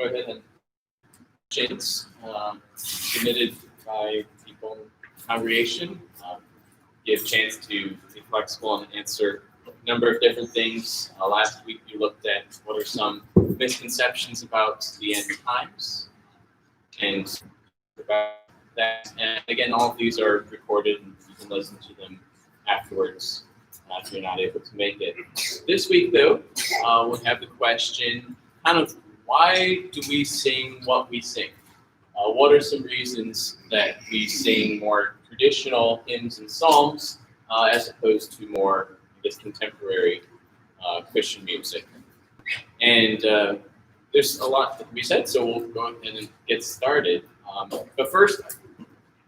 go ahead and questions submitted by people in the congregation. Give a chance to be flexible and answer a number of different things. Last week we looked at what are some misconceptions about the end times and about that. And again, all of these are recorded and you can listen to them afterwards if you're not able to make it. This week, though, we'll have the question, kind of, why do we sing what we sing? What are some reasons that we sing more traditional hymns and psalms as opposed to more, I guess, contemporary Christian music? And there's a lot that can be said, so we'll go ahead and get started. But first,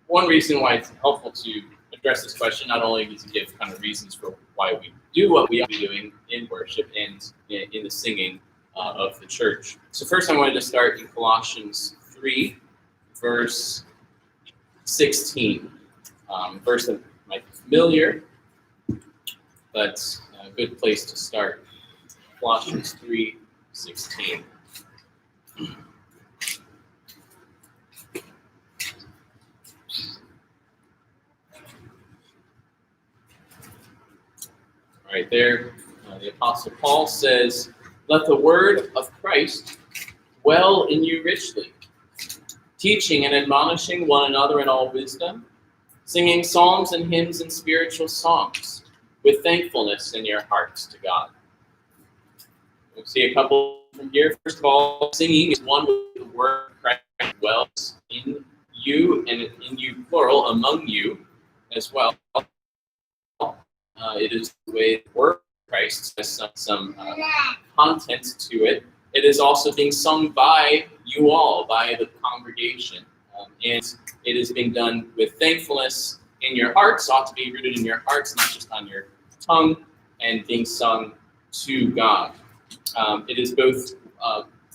one reason why it's helpful to address this question, not only is to give kind of reasons for why we do what we are doing in worship and in the singing of the church. So first I wanted to start in Colossians 3, verse 16. Verse that might be familiar, but a good place to start. Colossians 3:16. Right there, the Apostle Paul says, "Let the word of Christ dwell in you richly, teaching and admonishing one another in all wisdom, singing psalms and hymns and spiritual songs, with thankfulness in your hearts to God." We'll see a couple from here. First of all, singing is one with the word of Christ dwells in you, and in you plural, among you as well. It is the way the word of Christ has some content to it. It is also being sung by you all, by the congregation. And it is being done with thankfulness in your hearts, ought to be rooted in your hearts, not just on your tongue, and being sung to God. It is both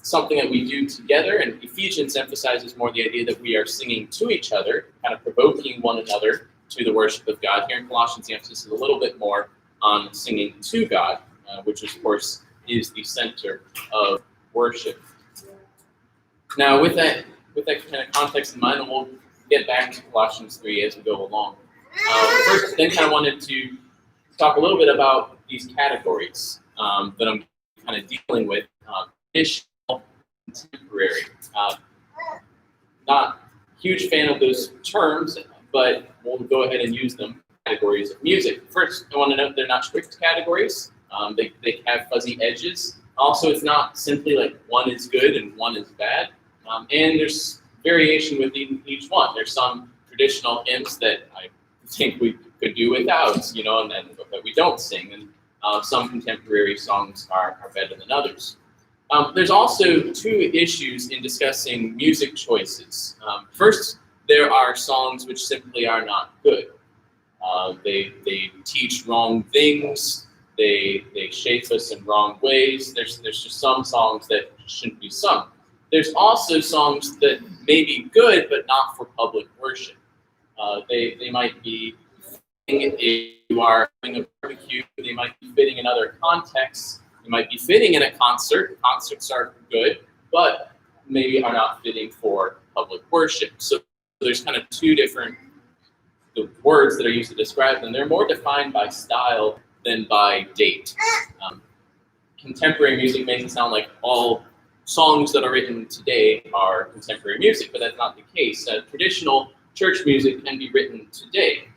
something that we do together, and Ephesians emphasizes more the idea that we are singing to each other, kind of provoking one another to the worship of God. Here in Colossians, the emphasis is a little bit more on singing to God, which of course is the center of worship. Now, with that kind of context in mind, and we'll get back to Colossians 3 as we go along. First, then kind of wanted to talk a little bit about these categories that I'm kind of dealing with. Traditional, contemporary. Not a huge fan of those terms, but we'll go ahead and use them. Categories of music. First, I want to note they're not strict categories. They have fuzzy edges. Also, it's not simply like one is good and one is bad. And there's variation within each one. There's some traditional hymns that I think we could do without, and then that we don't sing. And some contemporary songs are better than others. There's also two issues in discussing music choices. First, there are songs which simply are not good. They teach wrong things. They shape us in wrong ways. There's just some songs that shouldn't be sung. There's also songs that may be good, but not for public worship. They might be fitting if you are having a barbecue. They might be fitting in other contexts. They might be fitting in a concert. Concerts are good, but maybe are not fitting for public worship. So there's kind of two different the words that are used to describe them. They're more defined by style than by date. Contemporary music makes it sound like all songs that are written today are contemporary music, but that's not the case. Traditional church music can be written today.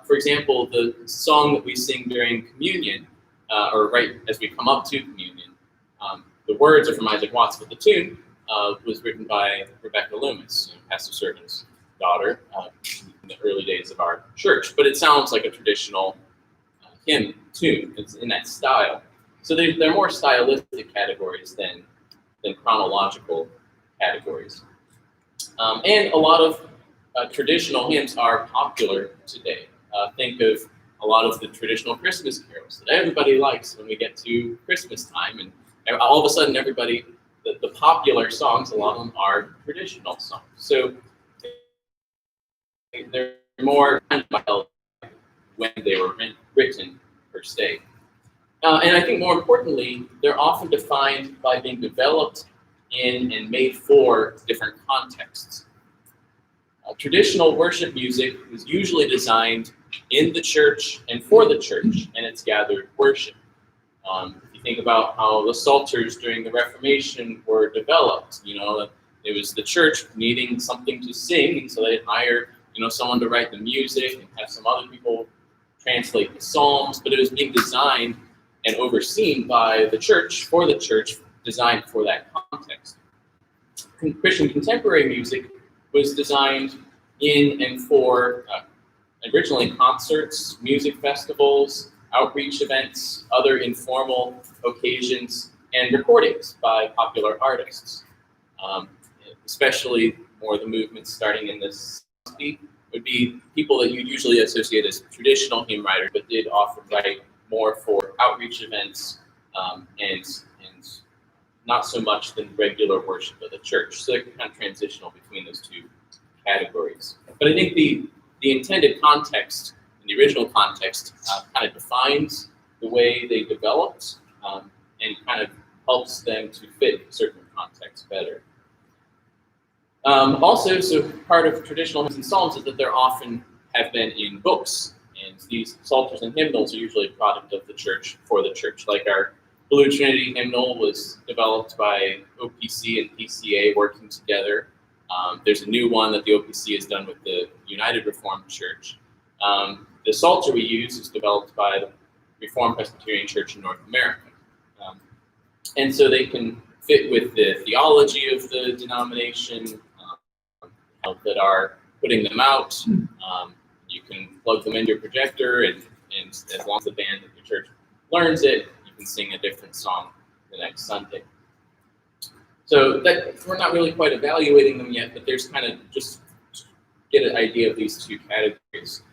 For example, the song that we sing during communion, or right as we come up to communion, the words are from Isaac Watts, but the tune was written by Rebecca Loomis, Pastor Servin's daughter, in the early days of our church. But it sounds like a traditional hymn tune. It's in that style. So they're more stylistic categories than chronological categories. And a lot of traditional hymns are popular today. Think of a lot of the traditional Christmas carols that everybody likes when we get to Christmas time, and all of a sudden the popular songs, a lot of them are traditional songs. So they're more when they were written per se. And I think more importantly, they're often defined by being developed in and made for different contexts. Traditional worship music is usually designed in the church and for the church and its gathered worship. If you think about how the psalters during the Reformation were developed, it was the church needing something to sing, and so they'd hire, someone to write the music and have some other people translate the Psalms, but it was being designed and overseen by the church, for the church, designed for that context. Christian contemporary music was designed in and for originally concerts, music festivals, outreach events, other informal occasions, and recordings by popular artists. Especially more the movements starting in the 60s would be people that you'd usually associate as traditional hymn writers, but did often write more for outreach events and not so much than regular worship of the church. So they're kind of transitional between those two categories. But I think the intended context, and the original context, kind of defines the way they developed and kind of helps them to fit certain contexts better. Also, so part of traditional hymns and psalms is that they're often have been in books, and these psalters and hymnals are usually a product of the church for the church. Like our Blue Trinity hymnal was developed by OPC and PCA working together. There's a new one that the OPC has done with the United Reformed Church. The Psalter we use is developed by the Reformed Presbyterian Church in North America. And so they can fit with the theology of the denomination that are putting them out. You can plug them into your projector, and as long as the band at your church learns it, you can sing a different song the next Sunday. So that we're not really quite evaluating them yet, but there's kind of just get an idea of these two categories.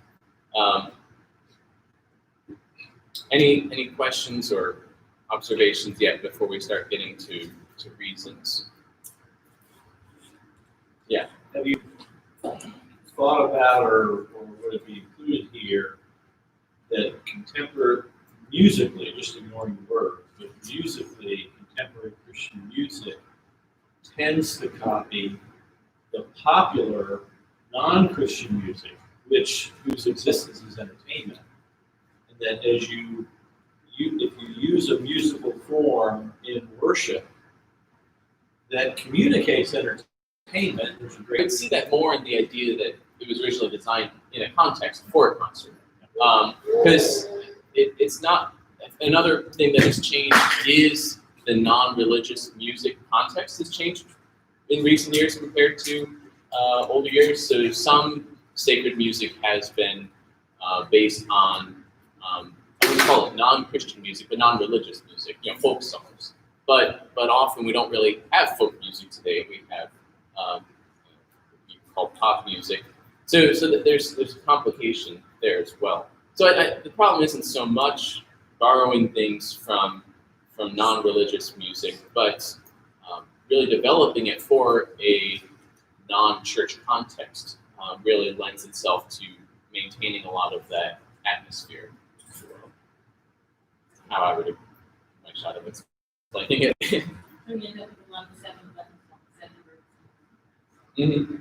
Any questions or observations yet before we start getting to reasons? Yeah. Have you thought about, or would it be included here, that contemporary, musically, just ignoring the word, but musically, contemporary Christian music tends to copy the popular non-Christian music, whose existence is entertainment, and that as if you use a musical form in worship that communicates entertainment, there's a I great would see that more in the idea that it was originally designed in a context for a concert. Because it's not, another thing that has changed is the non-religious music context has changed in recent years compared to older years. So some sacred music has been based on, I would call it non-Christian music, but non-religious music, folk songs. But often we don't really have folk music today. We have what you call pop music. So that there's a complication there as well. So the problem isn't so much borrowing things from non-religious music, but really developing it for a non-church context really lends itself to maintaining a lot of that atmosphere. How I would have my shot of explaining it. Mm-hmm.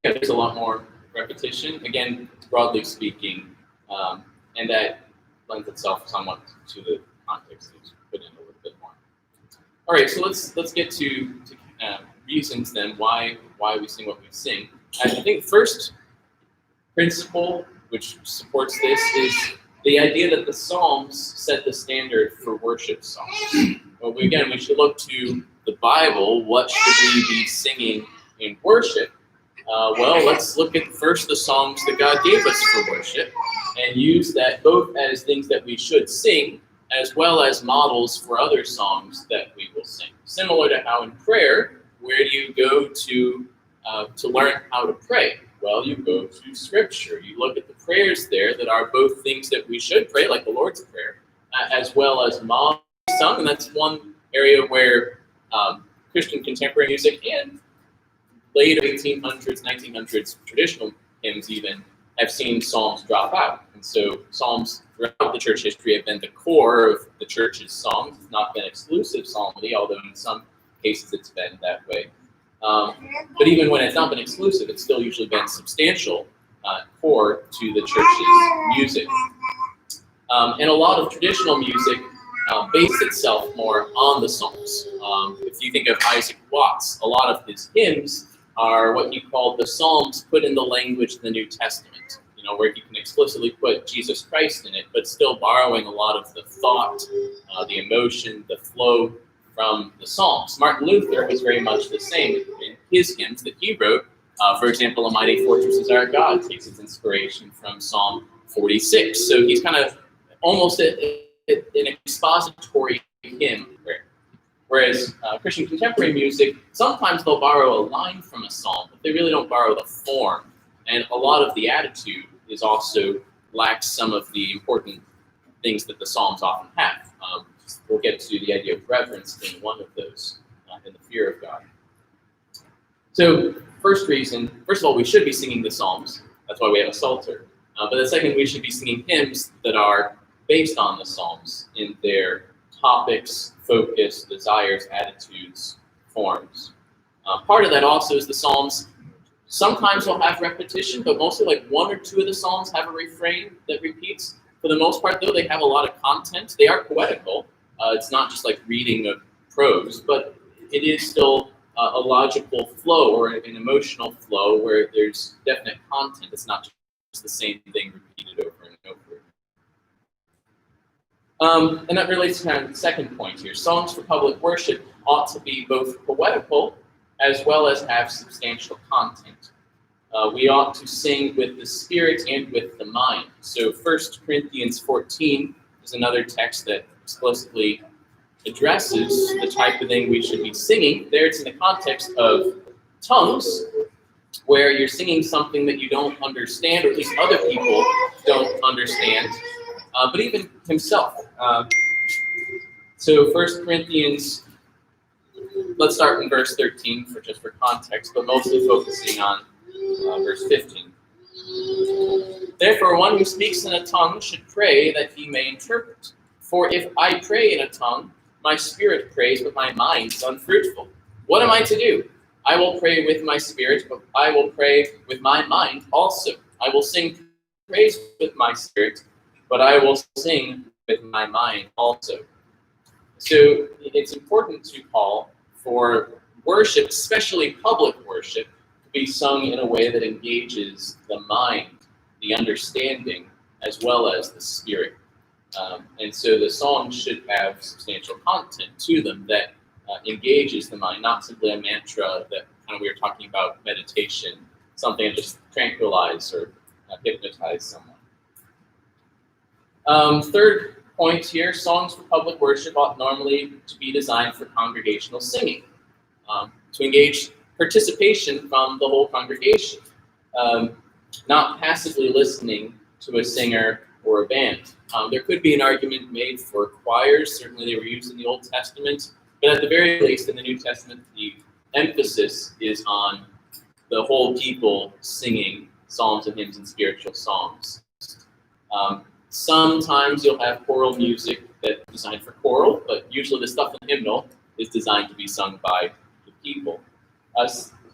Yeah, there's a lot more repetition. Again, broadly speaking, and that lends itself somewhat to the context that you put in a little bit more. All right, so let's get to reasons then why we sing what we sing. I think first principle which supports this is the idea that the Psalms set the standard for worship songs. Well, again, we should look to the Bible. What should we be singing in worship? Well, let's look at first the songs that God gave us for worship and use that both as things that we should sing as well as models for other songs that we will sing. Similar to how in prayer, where do you go to learn how to pray? Well, you go to Scripture. You look at the prayers there that are both things that we should pray, like the Lord's Prayer, as well as models sung. And that's one area where Christian contemporary music and later 1800s, 1900s traditional hymns even have seen psalms drop out. And so psalms throughout the church history have been the core of the church's songs. It's not been exclusive psalmody, although in some cases it's been that way. But even when it's not been exclusive, it's still usually been substantial core to the church's music. And a lot of traditional music based itself more on the Psalms. If you think of Isaac Watts, a lot of his hymns are what he called the Psalms put in the language of the New Testament, where he can explicitly put Jesus Christ in it, but still borrowing a lot of the thought, the emotion, the flow from the Psalms. Martin Luther was very much the same in his hymns that he wrote. For example, A Mighty Fortress is Our God takes its inspiration from Psalm 46. So he's kind of almost an expository hymn. Whereas Christian contemporary music, sometimes they'll borrow a line from a psalm, but they really don't borrow the form. And a lot of the attitude is also lacks some of the important things that the psalms often have. We'll get to the idea of reverence being one of those, and the fear of God. So first of all, we should be singing the psalms. That's why we have a psalter. But the second, we should be singing hymns that are based on the psalms in their topics, focus, desires, attitudes, forms. Part of that also is the psalms. Sometimes they'll have repetition, but mostly like one or two of the psalms have a refrain that repeats. For the most part, though, they have a lot of content. They are poetical. It's not just like reading of prose, but it is still a logical flow or an emotional flow where there's definite content. It's not just the same thing repeated over and over. And that relates to kind of the second point here. Songs for public worship ought to be both poetical as well as have substantial content. We ought to sing with the spirit and with the mind. So 1 Corinthians 14 is another text that explicitly addresses the type of thing we should be singing. There it's in the context of tongues, where you're singing something that you don't understand, or at least other people don't understand, but even himself. So 1 Corinthians, let's start in verse 13 for context, but mostly focusing on verse 15. Therefore, one who speaks in a tongue should pray that he may interpret. For if I pray in a tongue, my spirit prays, but my mind is unfruitful. What am I to do? I will pray with my spirit, but I will pray with my mind also. I will sing praise with my spirit, but I will sing with my mind also. So it's important to Paul for worship, especially public worship, to be sung in a way that engages the mind, the understanding, as well as the spirit. And so the songs should have substantial content to them that engages the mind, not simply a mantra that kind of we were talking about meditation, something that just tranquilize or hypnotize someone. Third point here, songs for public worship ought normally to be designed for congregational singing, to engage participation from the whole congregation, not passively listening to a singer or a band. There could be an argument made for choirs. Certainly they were used in the Old Testament, but at the very least in the New Testament, the emphasis is on the whole people singing psalms and hymns and spiritual songs. Sometimes you'll have choral music that's designed for choral, but usually the stuff in the hymnal is designed to be sung by the people.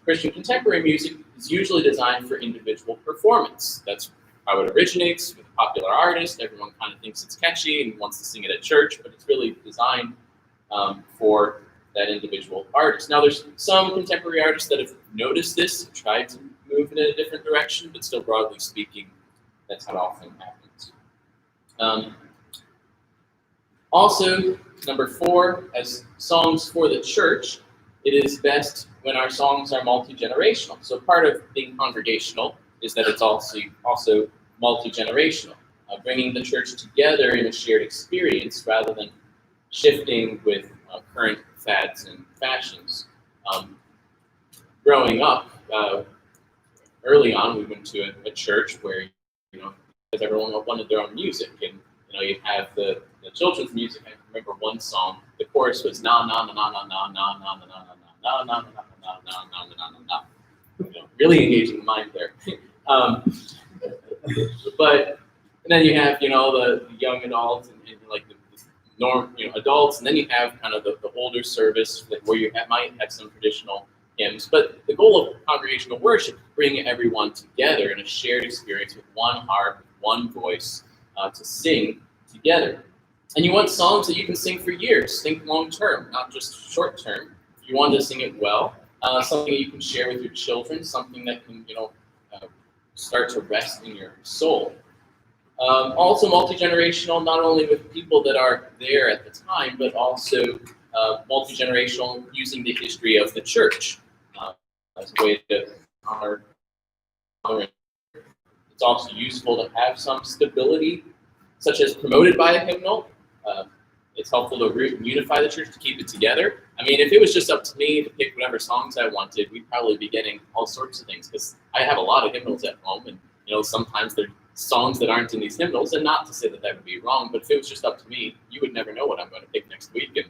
Christian contemporary music is usually designed for individual performance. That's how it originates with a popular artist. Everyone kind of thinks it's catchy and wants to sing it at church, but it's really designed for that individual artist. Now, there's some contemporary artists that have noticed this and tried to move in a different direction, but still, broadly speaking, that's how it often happens. Also, number 4, as songs for the church, it is best when our songs are multi-generational. So part of being congregational is that it's also multi-generational, bringing the church together in a shared experience rather than shifting with current fads and fashions. Growing up, early on, we went to a church where, because everyone wanted their own music, and you have the children's music. I remember one song. The chorus was na na na na na na na na na na na na na na na na na na na. Really engaging the mind there. But and then you have the young adults and like the norm adults, and then you have kind of the older service where you might have some traditional hymns. But the goal of congregational worship is to bring everyone together in a shared experience with one heart, one voice, to sing together. And you want songs that you can sing for years. Think long term, not just short term. If you want to sing it well, something you can share with your children, something that can start to rest in your soul. Also multi-generational, not only with people that are there at the time, but also multi-generational using the history of the church as a way to honor. It's also useful to have some stability, such as promoted by a hymnal. It's helpful to root and unify the church to keep it together. I mean, if it was just up to me to pick whatever songs I wanted, we'd probably be getting all sorts of things, because I have a lot of hymnals at home, and sometimes they're songs that aren't in these hymnals, and not to say that would be wrong, but if it was just up to me, you would never know what I'm going to pick next week, and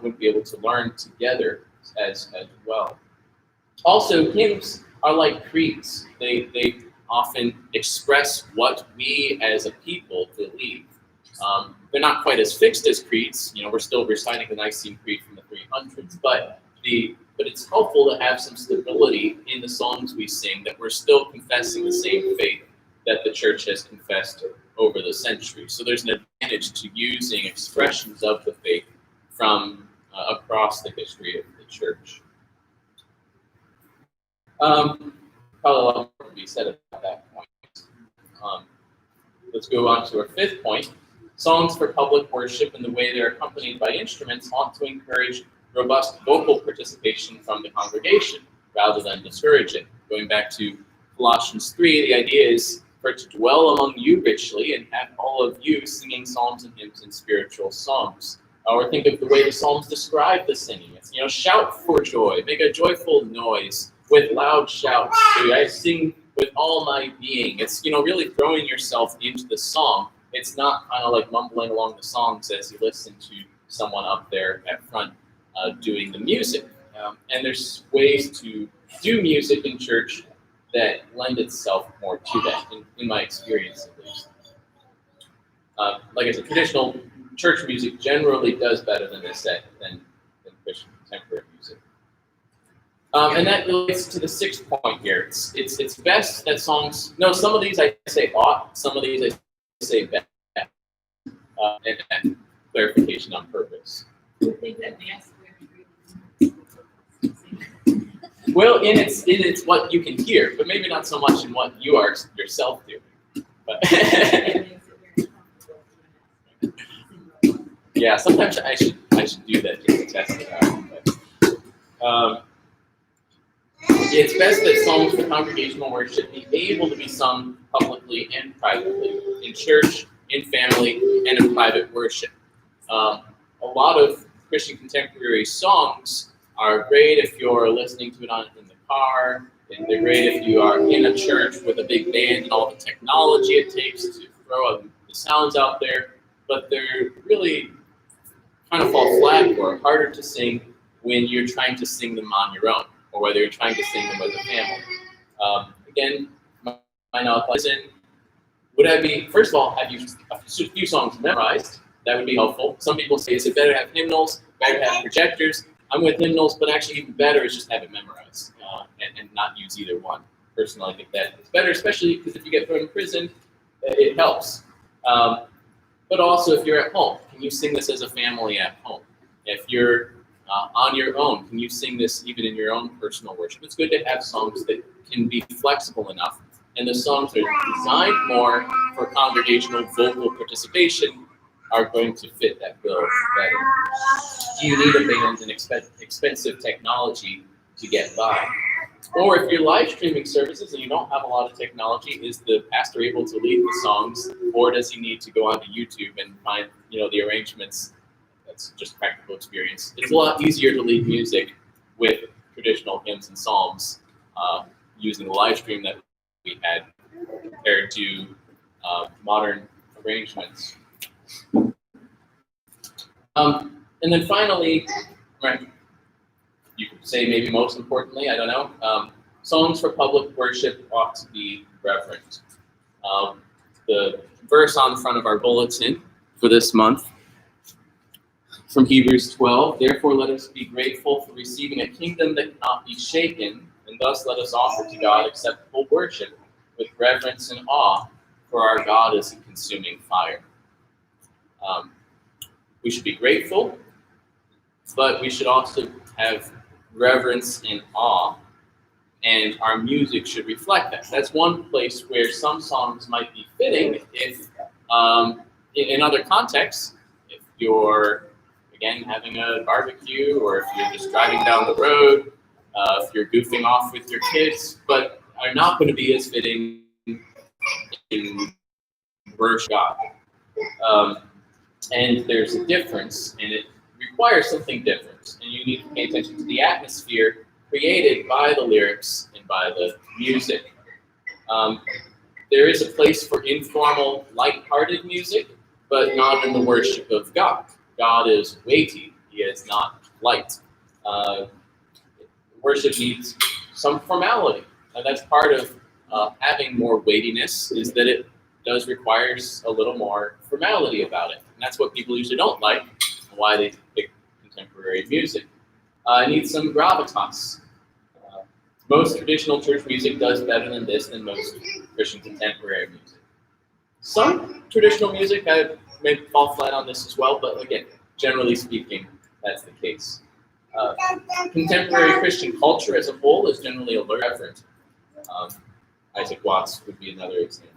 wouldn't be able to learn together as well. Also, hymns are like creeds. They often express what we as a people believe. They're not quite as fixed as creeds. We're still reciting the Nicene Creed from the 300s, but it's helpful to have some stability in the songs we sing, that we're still confessing the same faith that the church has confessed over the centuries. So there's an advantage to using expressions of the faith from across the history of the church. Probably a lot more to be said about that point. Let's go on to our fifth point. Songs for public worship and the way they're accompanied by instruments ought to encourage robust vocal participation from the congregation rather than discourage it. Going back to Colossians 3, the idea is for it to dwell among you richly and have all of you singing psalms and hymns and spiritual songs. Or think of the way the Psalms describe the singing. It's, shout for joy, make a joyful noise with loud shouts. So I sing with all my being. It's, really throwing yourself into the song. It's not kind of like mumbling along the songs as you listen to someone up there at front doing the music. And there's ways to do music in church that lend itself more to that, in my experience at least. Like I said, traditional church music generally does better than than Christian contemporary music. And that relates to the sixth point here. It's best that songs. No, some of these I say ought, some of these I say best. And that clarification on purpose. I think that mass. Well, in it's what you can hear, but maybe not so much in what you are yourself doing. But yeah, sometimes I should do that just to test it out. But, it's best that songs for congregational worship be able to be sung publicly and privately, in church, in family, and in private worship. A lot of Christian contemporary songs are great if you're listening to it in the car, and they're great if you are in a church with a big band and all the technology it takes to throw the sounds out there, but they're really kind of fall flat or harder to sing when you're trying to sing them on your own, or whether you're trying to sing them with a family. Again, my knowledge lesson, would I be, first of all, have you a few songs memorized? That would be helpful. Some people say, is it better to have hymnals, better to have projectors? I'm with hymnals, but actually even better is just have it memorized and not use either one. Personally, I think that it's better, especially because if you get thrown in prison, it helps. But also if you're at home, can you sing this as a family at home? If you're on your own, can you sing this even in your own personal worship? It's good to have songs that can be flexible enough, and the songs that are designed more for congregational vocal participation are going to fit that bill better. Do you need a band and expensive technology to get by? Or if you're live streaming services and you don't have a lot of technology, is the pastor able to lead the songs, or does he need to go onto YouTube and find the arrangements? That's just practical experience. It's a lot easier to lead music with traditional hymns and psalms using the live stream that we had compared to modern arrangements. And then finally, right, you could say maybe most importantly, I don't know, songs for public worship ought to be reverent. The verse on the front of our bulletin for this month from Hebrews 12, therefore let us be grateful for receiving a kingdom that cannot be shaken, and thus let us offer to God acceptable worship with reverence and awe, for our God is a consuming fire. We should be grateful, but we should also have reverence and awe, and our music should reflect that. That's one place where some songs might be fitting if, in other contexts, if you're, again, having a barbecue, or if you're just driving down the road, if you're goofing off with your kids, but are not going to be as fitting in worship God. And there's a difference, and it requires something different. And you need to pay attention to the atmosphere created by the lyrics and by the music. There is a place for informal, light-hearted music, but not in the worship of God. God is weighty. He is not light. Worship needs some formality, and that's part of having more weightiness, is that it does requires a little more formality about it. And that's what people usually don't like, and why they pick contemporary music. It needs some gravitas. Most traditional church music does better than this than most Christian contemporary music. Some traditional music may fall flat on this as well, but again, generally speaking, that's the case. Contemporary Christian culture as a whole is generally irreverent. Isaac Watts would be another example.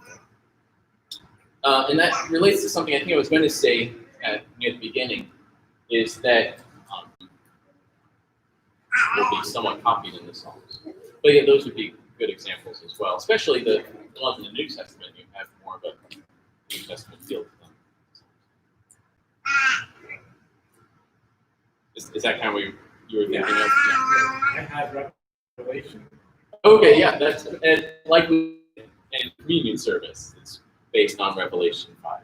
And that relates to something I think I was going to say near the beginning, is that will be somewhat copied in the songs. But yeah, those would be good examples as well, especially the ones in the New Testament. You have more of a New Testament feel to them. Is that kind of what you were thinking of? Yeah. I had Revelation. Okay, yeah, that's like in communion service. It's based on Revelation 5.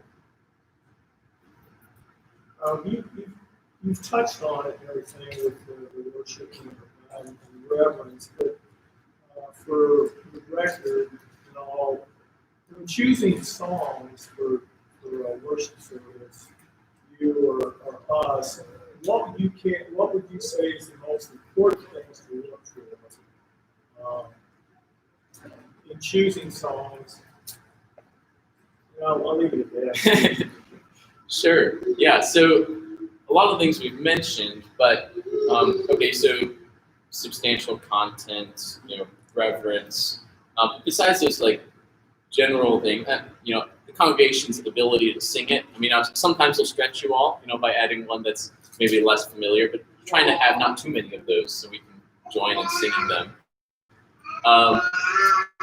You've touched on it and everything with the worship and reverence, but for the record and all, when choosing songs for a worship service, you or us, what would you say is the most important things to look for in choosing songs? I'll leave it at that. Sure. Yeah. So a lot of things we've mentioned, but okay. So substantial content, reverence. Besides those like general thing, the congregation's ability to sing it. I mean, sometimes they'll stretch you all, by adding one that's maybe less familiar, but trying to have not too many of those so we can join in singing them.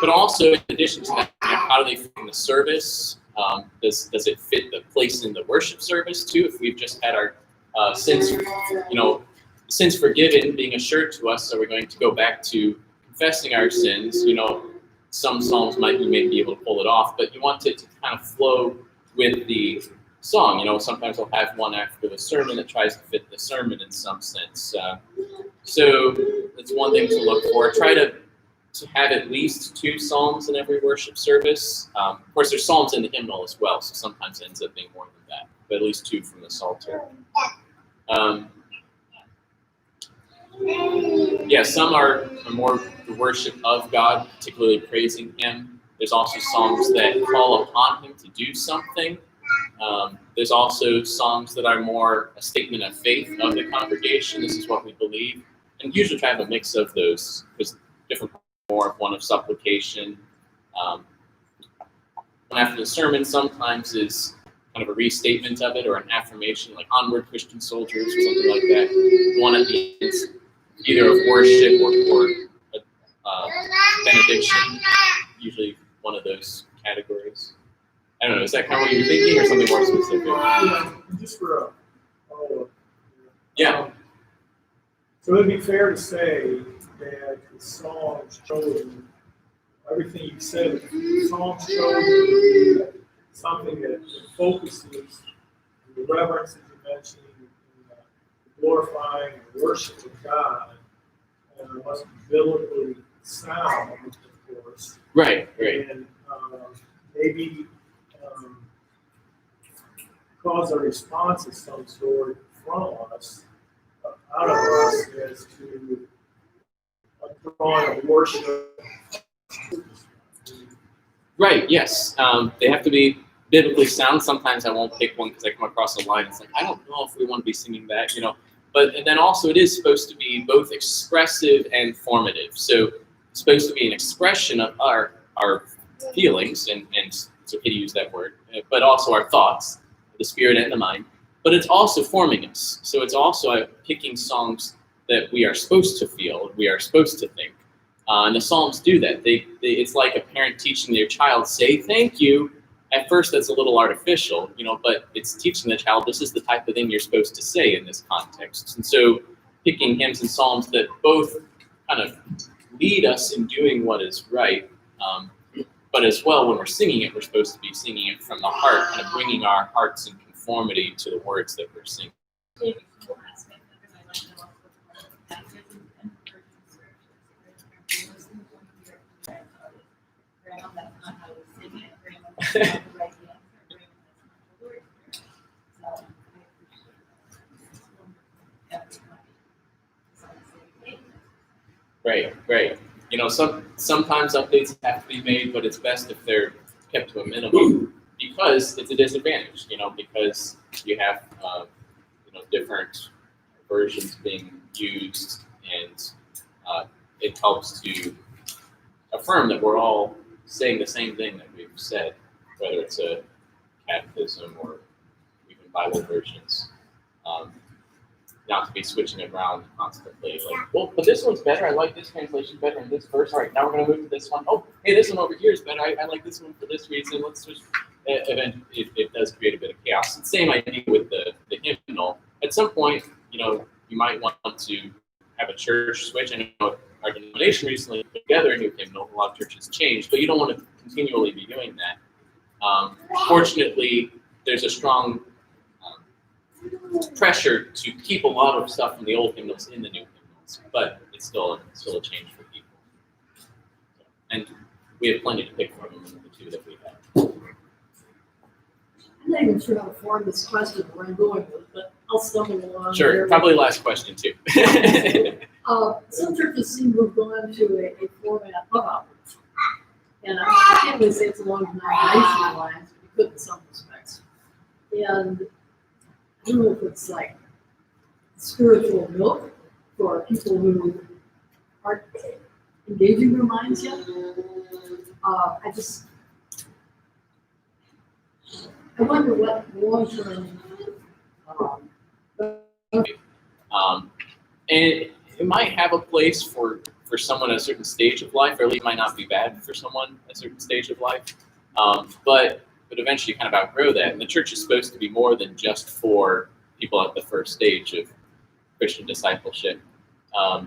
But also, in addition to that, how do they fit in the service? Does it fit the place in the worship service too? If we've just had our sins forgiven being assured to us, so we're going to go back to confessing our sins. Some psalms you may be able to pull it off, but you want it to kind of flow with the song. Sometimes we'll have one after the sermon that tries to fit the sermon in some sense. So that's one thing to look for. Try to have at least 2 psalms in every worship service. Of course, there's psalms in the hymnal as well, so sometimes it ends up being more than that, but at least 2 from the Psalter. Some are more the worship of God, particularly praising Him. There's also songs that call upon Him to do something. There's also songs that are more a statement of faith of the congregation. This is what we believe. And usually try to have a mix of those, because different more of one of supplication. After the sermon sometimes is kind of a restatement of it, or an affirmation, like "Onward, Christian Soldiers," or something like that. One at the end, either of worship or a benediction, usually one of those categories. I don't know, is that kind of what you're thinking, or something more specific? Yeah, just for a follow-up. Yeah. So it'd be fair to say that the songs chosen, everything you said, the songs chosen would be something that focuses on the reverence that you mentioned, glorifying and worship of God, and must be biblically sound, of course. Right. And maybe cause a response of some sort from us, out of us, as to a drawing of worship. Right, yes. They have to be biblically sound. Sometimes I won't pick one because I come across a line. It's like, I don't know if we want to be singing that, But and then also it is supposed to be both expressive and formative. So it's supposed to be an expression of our feelings, and it's okay to use that word, but also our thoughts, the spirit and the mind. But it's also forming us. So it's also picking songs that we are supposed to feel, we are supposed to think. And the Psalms do that. It's like a parent teaching their child, say thank you. At first, that's a little artificial, but it's teaching the child this is the type of thing you're supposed to say in this context. And so picking hymns and psalms that both kind of lead us in doing what is right, but as well, when we're singing it, we're supposed to be singing it from the heart, kind of bringing our hearts in conformity to the words that we're singing. Right. Sometimes updates have to be made, but it's best if they're kept to a minimum because it's a disadvantage. Because you have different versions being used, and it helps to affirm that we're all saying the same thing that we've said, whether it's a catechism or even Bible versions. Not to be switching it around constantly. Like, well, but this one's better. I like this translation better in this verse. All right, now we're going to move to this one. Oh, hey, this one over here is better. I like this one for this reason. Let's switch. It does create a bit of chaos. It's the same idea with the hymnal. At some point, you might want to have a church switch. I know our denomination recently put together a new hymnal. A lot of churches changed, but you don't want to continually be doing that. Fortunately, there's a strong pressure to keep a lot of stuff from the old hymnals in the new hymnals, but it's still a change for people. And we have plenty to pick from in the two that we have. I'm not even sure how to form this question where I'm going with, but I'll stumble along. Sure, there. probably last question too. Some churches seem to have gone to a format of outreach. And I can't really say it's along denominational lines, but it could in some respects. And I don't know if it's like spiritual milk for people who aren't engaging their minds yet. I wonder what long-term. And it might have a place for someone at a certain stage of life, or at least it might not be bad for someone at a certain stage of life. But eventually you kind of outgrow that. And the church is supposed to be more than just for people at the first stage of Christian discipleship. So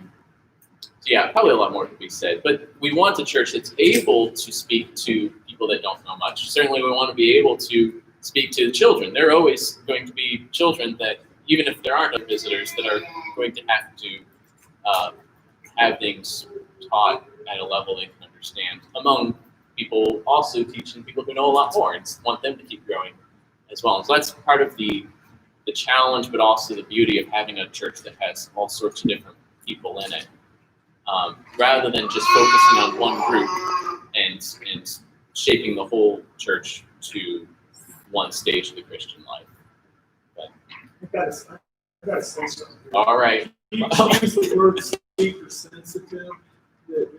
yeah, probably a lot more could be said. But we want a church that's able to speak to people that don't know much. Certainly we want to be able to speak to the children. There are always going to be children that, even if there aren't other visitors, that are going to have to have things taught at a level they can understand, among people also teaching people who know a lot more and want them to keep growing as well. And so that's part of the challenge, but also the beauty of having a church that has all sorts of different people in it, rather than just focusing on one group and shaping the whole church to one stage of the Christian life. But, I gotta say something. all right. You use the word seeker sensitive. The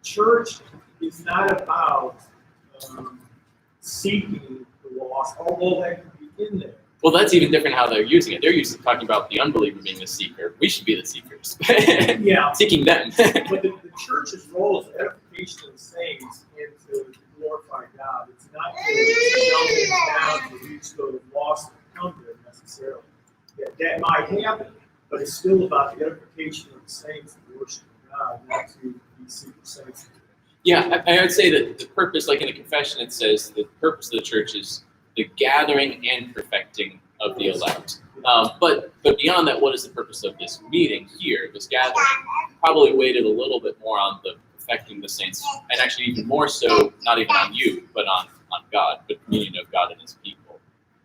church is not about seeking the lost, although that can be in there. Well, that's even different how they're using it. They're talking about the unbeliever being the seeker. We should be the seekers. Yeah. Seeking them. But the church's role is edification of the saints and to glorify God. It's not to dumb things down to reach those lost that come there necessarily. That might happen, but it's still about the edification of the saints and worship of God, not to be seeker saints. Yeah, I would say that the purpose, like in the confession, it says the purpose of the church is the gathering and perfecting of the elect. But beyond that, what is the purpose of this meeting here, this gathering? Probably weighted a little bit more on the perfecting the saints, and actually even more so, not even on you, but on on God, but communion of God and his people.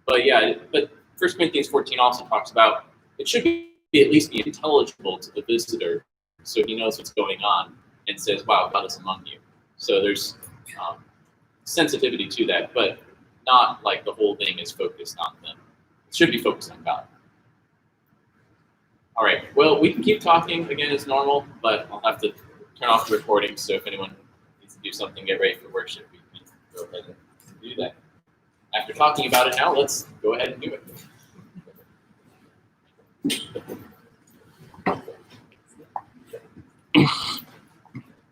But yeah, but 1 Corinthians 14 also talks about it should be at least be intelligible to the visitor so he knows what's going on and says, wow, God is among you. So there's sensitivity to that, but not like the whole thing is focused on them. It should be focused on God. All right, well, we can keep talking again as normal, but I'll have to turn off the recording, so if anyone needs to do something, get ready for worship, we can go ahead and do that. After talking about it now, let's go ahead and do it.